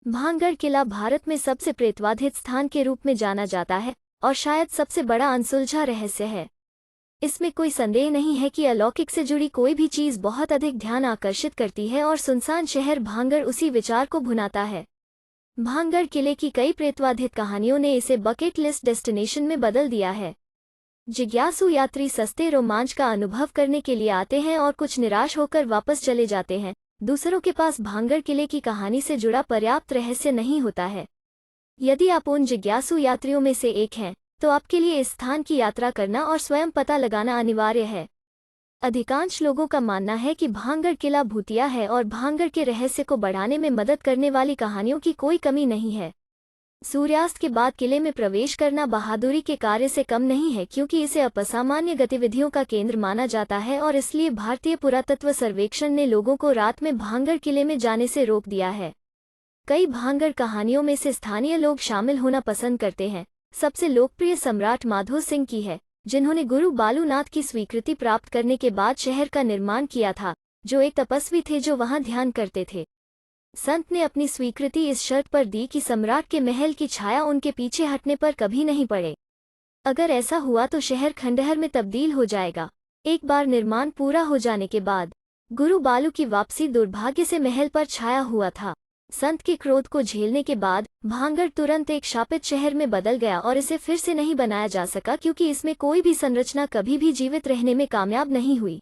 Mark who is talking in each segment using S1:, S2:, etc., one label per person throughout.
S1: भांगड़ किला भारत में सबसे प्रेतवाधित स्थान के रूप में जाना जाता है और शायद सबसे बड़ा अनसुलझा रहस्य है। इसमें कोई संदेह नहीं है कि अलौकिक से जुड़ी कोई भी चीज़ बहुत अधिक ध्यान आकर्षित करती है और सुनसान शहर भांगड़ उसी विचार को भुनाता है। भांगड़ किले की कई प्रेतवाधित कहानियों ने इसे बकेट लिस्ट डेस्टिनेशन में बदल दिया है। जिज्ञासु यात्री सस्ते रोमांच का अनुभव करने के लिए आते हैं और कुछ निराश होकर वापस चले जाते हैं। दूसरों के पास भांगड़ किले की कहानी से जुड़ा पर्याप्त रहस्य नहीं होता है। यदि आप उन जिज्ञासु यात्रियों में से एक हैं, तो आपके लिए इस स्थान की यात्रा करना और स्वयं पता लगाना अनिवार्य है। अधिकांश लोगों का मानना है कि भांगड़ किला भूतिया है और भांगड़ के रहस्य को बढ़ाने में मदद करने वाली कहानियों की कोई कमी नहीं है। सूर्यास्त के बाद किले में प्रवेश करना बहादुरी के कार्य से कम नहीं है, क्योंकि इसे असामान्य गतिविधियों का केंद्र माना जाता है और इसलिए भारतीय पुरातत्व सर्वेक्षण ने लोगों को रात में भांगड़ किले में जाने से रोक दिया है। कई भांगड़ कहानियों में से स्थानीय लोग शामिल होना पसंद करते हैं। सबसे लोकप्रिय सम्राट माधो सिंह की है, जिन्होंने गुरु बालूनाथ की स्वीकृति प्राप्त करने के बाद शहर का निर्माण किया था, जो एक तपस्वी थे जो वहां ध्यान करते थे। संत ने अपनी स्वीकृति इस शर्त पर दी कि सम्राट के महल की छाया उनके पीछे हटने पर कभी नहीं पड़े। अगर ऐसा हुआ तो शहर खंडहर में तब्दील हो जाएगा। एक बार निर्माण पूरा हो जाने के बाद गुरु बालू की वापसी दुर्भाग्य से महल पर छाया हुआ था। संत के क्रोध को झेलने के बाद भांगड़ तुरंत एक शापित शहर में बदल गया और इसे फिर से नहीं बनाया जा सका, क्योंकि इसमें कोई भी संरचना कभी भी जीवित रहने में कामयाब नहीं हुई।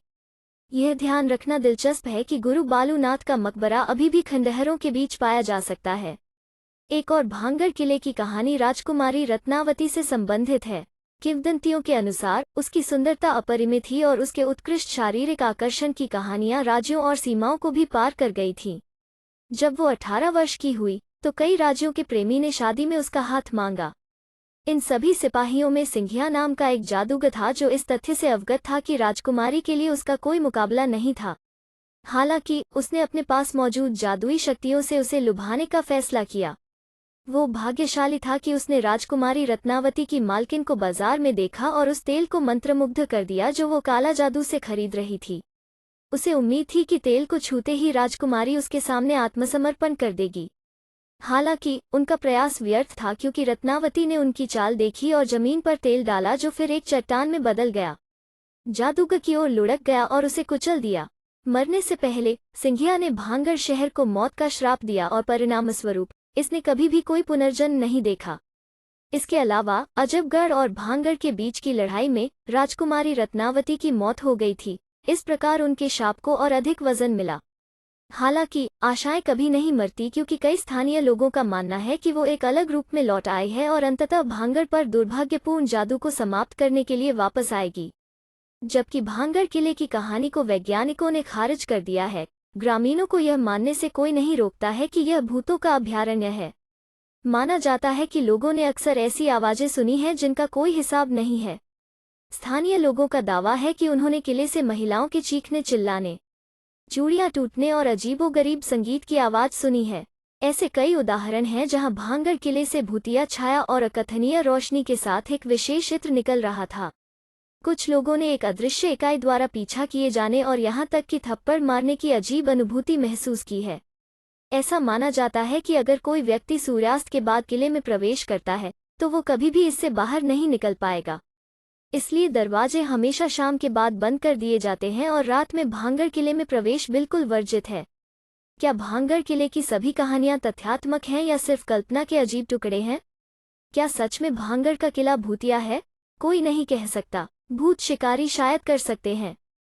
S1: यह ध्यान रखना दिलचस्प है कि गुरु बालूनाथ का मकबरा अभी भी खंडहरों के बीच पाया जा सकता है। एक और भांगड़ किले की कहानी राजकुमारी रत्नावती से संबंधित है। किंवदंतियों के अनुसार उसकी सुंदरता अपरिमित थी और उसके उत्कृष्ट शारीरिक आकर्षण की कहानियां राज्यों और सीमाओं को भी पार कर गई थीं। जब वो 18 वर्ष की हुई तो कई राज्यों के प्रेमी ने शादी में उसका हाथ मांगा। इन सभी सिपाहियों में सिंघिया नाम का एक जादूगर था, जो इस तथ्य से अवगत था कि राजकुमारी के लिए उसका कोई मुकाबला नहीं था। हालांकि उसने अपने पास मौजूद जादुई शक्तियों से उसे लुभाने का फैसला किया। वो भाग्यशाली था कि उसने राजकुमारी रत्नावती की मालकिन को बाजार में देखा और उस तेल को मंत्रमुग्ध कर दिया जो वो काला जादू से खरीद रही थी। उसे उम्मीद थी कि तेल को छूते ही राजकुमारी उसके सामने आत्मसमर्पण कर देगी। हालांकि उनका प्रयास व्यर्थ था, क्योंकि रत्नावती ने उनकी चाल देखी और जमीन पर तेल डाला, जो फिर एक चट्टान में बदल गया। जादूगर की ओर लुढ़क गया और उसे कुचल दिया। मरने से पहले सिंघिया ने भांगड़ शहर को मौत का श्राप दिया और परिणामस्वरूप इसने कभी भी कोई पुनर्जन्म नहीं देखा। इसके अलावा अजबगढ़ और भांगड़ के बीच की लड़ाई में राजकुमारी रत्नावती की मौत हो गई थी। इस प्रकार उनके शाप को और अधिक वजन मिला। हालांकि आशाएं कभी नहीं मरती, क्योंकि कई स्थानीय लोगों का मानना है कि वो एक अलग रूप में लौट आई है और अंततः भांगड़ पर दुर्भाग्यपूर्ण जादू को समाप्त करने के लिए वापस आएगी। जबकि भांगड़ किले की कहानी को वैज्ञानिकों ने खारिज कर दिया है, ग्रामीणों को यह मानने से कोई नहीं रोकता है कि यह भूतों का अभयारण्य है। माना जाता है कि लोगों ने अक्सर ऐसी आवाजें सुनी हैं जिनका कोई हिसाब नहीं है। स्थानीय लोगों का दावा है कि उन्होंने किले से महिलाओं के चीखने चिल्लाने, चूड़ियां टूटने और अजीबोगरीब संगीत की आवाज सुनी है। ऐसे कई उदाहरण हैं जहां भांगड़ किले से भूतिया छाया और अकथनीय रोशनी के साथ एक विशेष इत्र निकल रहा था। कुछ लोगों ने एक अदृश्य इकाई द्वारा पीछा किए जाने और यहां तक कि थप्पड़ मारने की अजीब अनुभूति महसूस की है। ऐसा माना जाता है कि अगर कोई व्यक्ति सूर्यास्त के बाद किले में प्रवेश करता है तो वो कभी भी इससे बाहर नहीं निकल पाएगा। इसलिए दरवाजे हमेशा शाम के बाद बंद कर दिए जाते हैं और रात में भांगड़ किले में प्रवेश बिल्कुल वर्जित है। क्या भांगड़ किले की सभी कहानियां तथ्यात्मक हैं या सिर्फ कल्पना के अजीब टुकड़े हैं? क्या सच में भांगड़ का किला भूतिया है? कोई नहीं कह सकता। भूत शिकारी शायद कर सकते हैं।